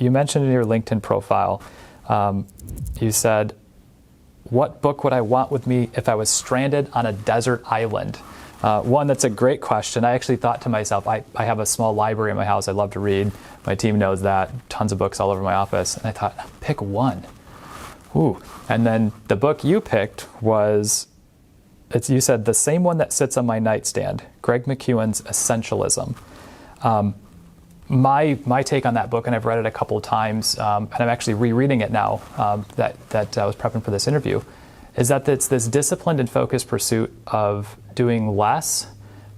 you mentioned in your LinkedIn profile, you said, what book would I want with me if I was stranded on a desert island? One, that's a great question. I actually thought to myself, I have a small library in my house. I love to read. My team knows that. Tons of books all over my office. And I thought, pick one. Ooh. And then the book you picked was, you said, the same one that sits on my nightstand, Greg McKeown's Essentialism. My take on that book, and I've read it a couple of times, and I'm actually rereading it now that I was prepping for this interview, is that it's this disciplined and focused pursuit of doing less,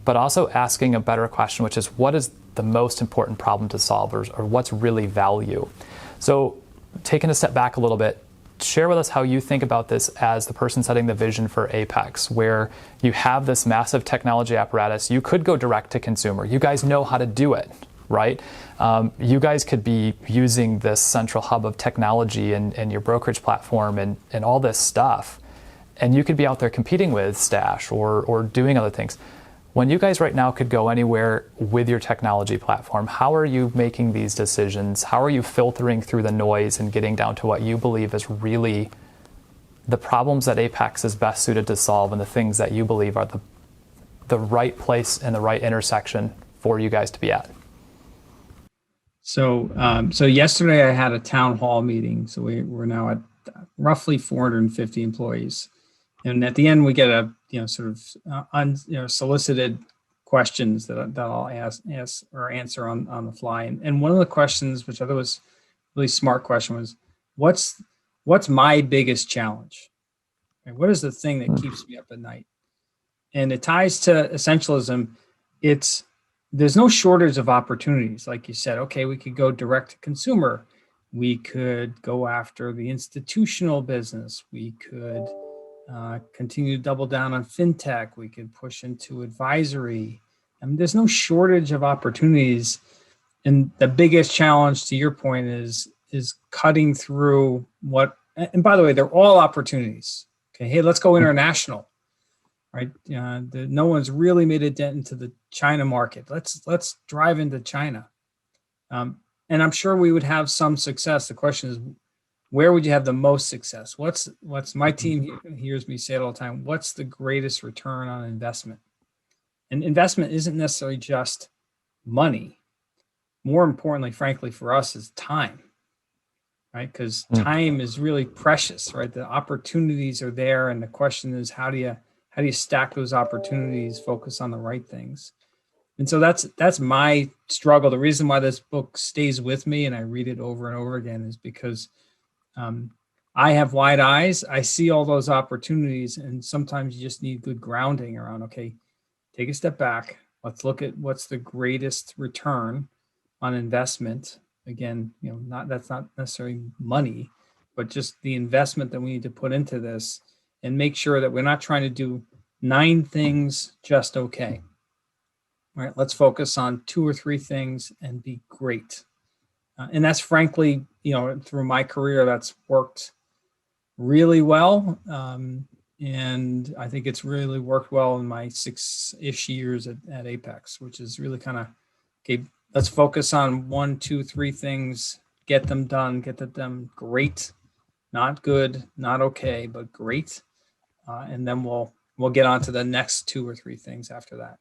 but also asking a better question, which is, what is the most important problem to solve, or what's really value? So taking a step back a little bit, share with us how you think about this as the person setting the vision for Apex, where you have this massive technology apparatus. You could go direct to consumer. You guys know how to do it, right? You guys could be using this central hub of technology and your brokerage platform and all this stuff. And you could be out there competing with Stash or doing other things. When you guys right now could go anywhere with your technology platform, how are you making these decisions? How are you filtering through the noise and getting down to what you believe is really the problems that Apex is best suited to solve, and the things that you believe are the right place and the right intersection for you guys to be at? So yesterday I had a town hall meeting. So we're now at roughly 450 employees. And at the end, we get a solicited questions that I'll ask or answer on the fly. And one of the questions, which I thought was a really smart question, was, what's my biggest challenge? And what is the thing that keeps me up at night? And it ties to essentialism. There's no shortage of opportunities. Like you said, okay, we could go direct to consumer. We could go after the institutional business. We could continue to double down on fintech. We could push into advisory. I mean, there's no shortage of opportunities. And the biggest challenge, to your point, is cutting through what, and by the way, they're all opportunities. Okay, hey, let's go international, right? No one's really made a dent into the China market. Let's drive into China. And I'm sure we would have some success. The question is, where would you have the most success? What's my team hears me say it all the time, what's the greatest return on investment? And investment isn't necessarily just money. More importantly, frankly, for us, is time, right? Because time is really precious, right? The opportunities are there, and the question is, how do you stack those opportunities, focus on the right things? And so that's my struggle. The reason why this book stays with me and I read it over and over again is because I have wide eyes. I see all those opportunities, and sometimes you just need good grounding around, okay, take a step back. Let's look at what's the greatest return on investment. Again, that's not necessarily money, but just the investment that we need to put into this, and make sure that we're not trying to do 9 things just okay. All right, let's focus on 2 or 3 things and be great. And that's frankly, through my career, that's worked really well. And I think it's really worked well in my 6-ish years at Apex, which is really kind of, okay, let's focus on 1, 2, 3 things, get them done, get them great, not good, not okay, but great. And then we'll get on to the next 2 or 3 things after that.